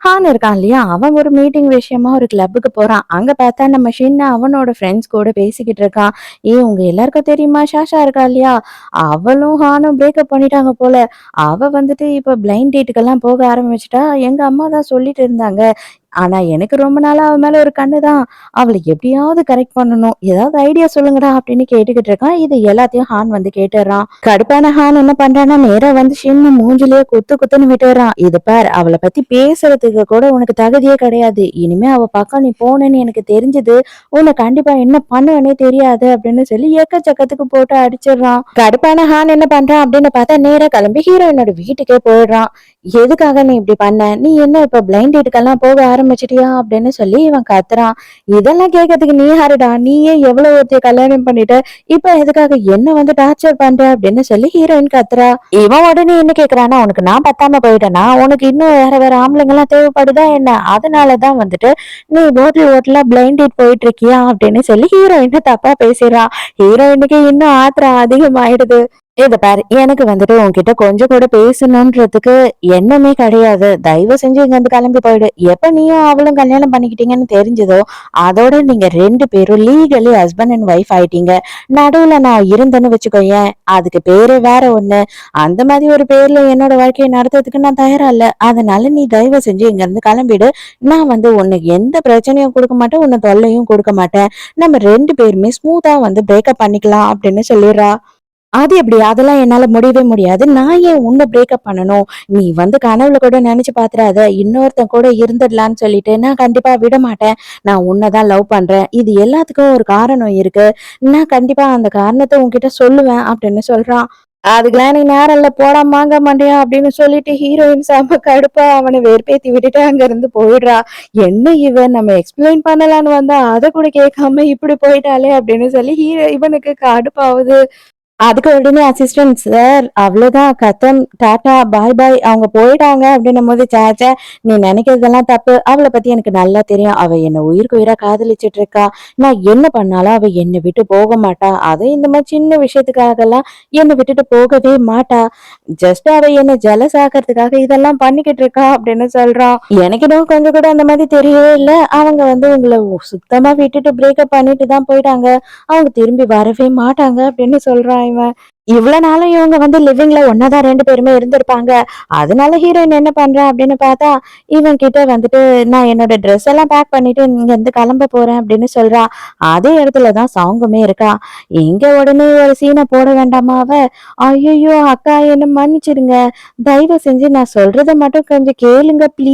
ஹான் இருக்கான் இல்லையா? அவன் ஒரு மீட்டிங் விஷயமா ஒரு கிளப்புக்கு போறான். அங்க பார்த்தா நம்ம ஷின் அவனோட ஃப்ரெண்ட்ஸ் கூட பேசிக்கிட்டு இருக்கான். உங்க எல்லாருக்கும் தெரியுமா? ஷாஷா இருக்கா இல்லையா? அவளும் ஹானும் பிரேக்கப் பண்ணிட்டாங்க போல. அவ வந்துட்டு இப்ப பிளைண்ட் டேட்டுக்கெல்லாம் போக ஆரம்பிச்சுட்டா. எங்க அம்மா தான் சொல்லிட்டு இருந்தாங்க. ஆனா எனக்கு ரொம்ப நாளா அவ மேல ஒரு கண்ணு தான். அவள எப்படியாவது கரெக்ட் பண்ணணும். ஏதாவது ஐடியா சொல்லுங்கடா அப்படின்னு கேட்டுக்கிட்டு இருக்கான். இது எல்லாத்தையும் ஹான் வந்து கேட்டுறான். கடுப்பான ஹான் என்ன பண்றான்னா, நேரா வந்து ஷின் மூஞ்சிலேயே குத்து குத்துன்னு விட்டுறான். இது பார், அவளை பத்தி பேசுறதுக்கு கூட உனக்கு தகுதியே கிடையாது. இனிமே அவ பக்கம் நீ போனேன்னு எனக்கு தெரிஞ்சது, உன்னை கண்டிப்பா என்ன பண்ணுவேனே தெரியாது அப்படின்னு சொல்லி எக்கச்சக்கத்துக்கு போட்டு அடிச்சிடுறான். கடுப்பான ஹான் என்ன பண்றான் அப்படின்னு பார்த்தா, நேரா கிளம்பி ஹீரோயினோட வீட்டுக்கே போயிடுறான். எதுக்காக நீ இப்படி பண்ண? நீ என்ன இப்ப பிளைண்ட் டேட்டுக்கெல்லாம் போக ஆரம்பிச்சிட்டியா அப்படின்னு சொல்லி இவன் கத்துறான். இதெல்லாம் கேட்கறதுக்கு நீ யாருடா? நீயே எவ்வளவு ஒருத்தைய கல்யாணம் பண்ணிட்ட, இப்ப எதுக்காக என்ன வந்து டார்ச்சர் பண்ற அப்படின்னு சொல்லி ஹீரோயின் கத்துறா. இவன் உடனே என்ன கேக்குறான்னா, உனக்கு நான் பத்தாம போயிட்டேனா? உனக்கு இன்னும் வேற வேற ஆம்பளைங்க எல்லாம் தேவைப்படுதா என்ன? அதனாலதான் வந்துட்டு நீ ஹோட்டலா பிளைண்ட் டேட் போயிட்டு இருக்கியா அப்படின்னு சொல்லி ஹீரோயின் தப்பா பேசிடுறான். ஹீரோயினுக்கு இன்னும் ஆத்திரம் அதிகமாயிடுது. இத பாரு, எனக்கு வந்துட்டு உன்கிட்ட கொஞ்சம் கூட பேசணுன்றதுக்கு எண்ணமே கிடையாது. தயவு செஞ்சு இங்க இருந்து கிளம்பி போயிடு. எப்ப நீயும் அவளும் கல்யாணம் பண்ணிக்கிட்டீங்கன்னு தெரிஞ்சதோ, அதோட நீங்க 2 பேரும் லீகலி ஹஸ்பண்ட் அண்ட் ஒய்ஃப் ஆயிட்டீங்க. நடுவுல நான் இருந்தேன்னு வச்சுக்கோயேன், அதுக்கு பேரு வேற ஒண்ணு. அந்த மாதிரி ஒரு பேர்ல என்னோட வாழ்க்கையை நடத்துறதுக்கு நான் தயாரா இல்ல. அதனால நீ தயவு செஞ்சு இங்க இருந்து கிளம்பிடு. நான் வந்து உனக்கு எந்த பிரச்சனையும் கொடுக்க மாட்டேன், உன்னை தொல்லையும் கொடுக்க மாட்டேன். நம்ம 2 பேருமே ஸ்மூத்தா வந்து பிரேக்கப் பண்ணிக்கலாம் அப்படின்னு சொல்லிடுறா. அது எப்படி? அதெல்லாம் என்னால முடியவே முடியாது. நான் ஏன் உன்ன பிரேக்கப் பண்ணணும்? நீ வந்து கனவுல கூட நெனச்சு பாத்துறாத. இன்னொருத்தன் கூட இருந்துடலான்னு சொல்லிட்டு, நான் கண்டிப்பா விடமாட்டேன். நான் உன்ன தான் லவ் பண்றேன். இது எல்லாத்துக்கும் ஒரு காரணம் இருக்கு. நான் கண்டிப்பா அந்த காரணத்த உன்கிட்ட சொல்லுவேன் அப்படின்னு சொல்றான். அதுக்கெல்லாம் நீ நேரம் இல்ல, போடா மாங்கா மண்டையா அப்படின்னு சொல்லிட்டு ஹீரோயின் செம கடுப்பா அவனை வெறுப்பேத்தி விட்டுட்டு அங்க இருந்து போயிடுறா. என்ன இவன், நம்ம எக்ஸ்பிளைன் பண்ணலான்னு வந்தா அத கூட கேட்காம இப்படி போயிட்டாளே அப்படின்னு சொல்லி இவனுக்கு கடுப்பாவுது. அதுக்கு உடனே அசிஸ்டன்ட் சார் அவ்வளவுதான் கத்தம் டாடா பாய் பாய் அவங்க போயிட்டாங்க அப்படின்னும் போது, சேச்சே நீ நினைக்கிறதெல்லாம் தப்பு. அவளை பத்தி எனக்கு நல்லா தெரியும். அவ என்ன உயிருக்கு உயிரா காதலிச்சிட்டு இருக்கா. நான் என்ன பண்ணாலும் அவ என்னை விட்டு போக மாட்டா. அதை இந்த மாதிரி சின்ன விஷயத்துக்காக எல்லாம் என்னை விட்டுட்டு போகவே மாட்டா. ஜஸ்ட் அவ என்ன ஜெலஸ் ஆக்கிறதுக்காக இதெல்லாம் பண்ணிக்கிட்டு இருக்கா அப்படின்னு சொல்றான். எனக்கு இன்னும் கொஞ்சம் கூட அந்த மாதிரி தெரியவே இல்லை. அவங்க வந்து உங்களை சுத்தமா விட்டுட்டு பிரேக்கப் பண்ணிட்டு தான் போயிட்டாங்க. அவங்க திரும்பி வரவே மாட்டாங்க அப்படின்னு சொல்றான் இவன். இவ்வளவு நாளும் இவங்க வந்து லிவிங்ல ஒன்னாதான் 2 பேருமே இருந்திருப்பாங்க. அதனால ஹீரோயின் என்ன பண்றா அப்படின்னு பார்த்தா, இவன் கிட்ட வந்துட்டு நான் என்னோட ட்ரெஸ் எல்லாம் பேக் பண்ணிட்டு இங்க இருந்து கிளம்ப போறேன் அப்படின்னு சொல்றா. அதே இடத்துலதான் சாங்குமே இருக்கா. இங்க உடனே ஒரு சீனை போட வேண்டாமா அவ? ஐயோ அக்கா, என்ன மன்னிச்சிடுங்க. தயவு செஞ்சு நான் சொல்றத மட்டும் கொஞ்சம் கேளுங்க ப்ளீஸ்.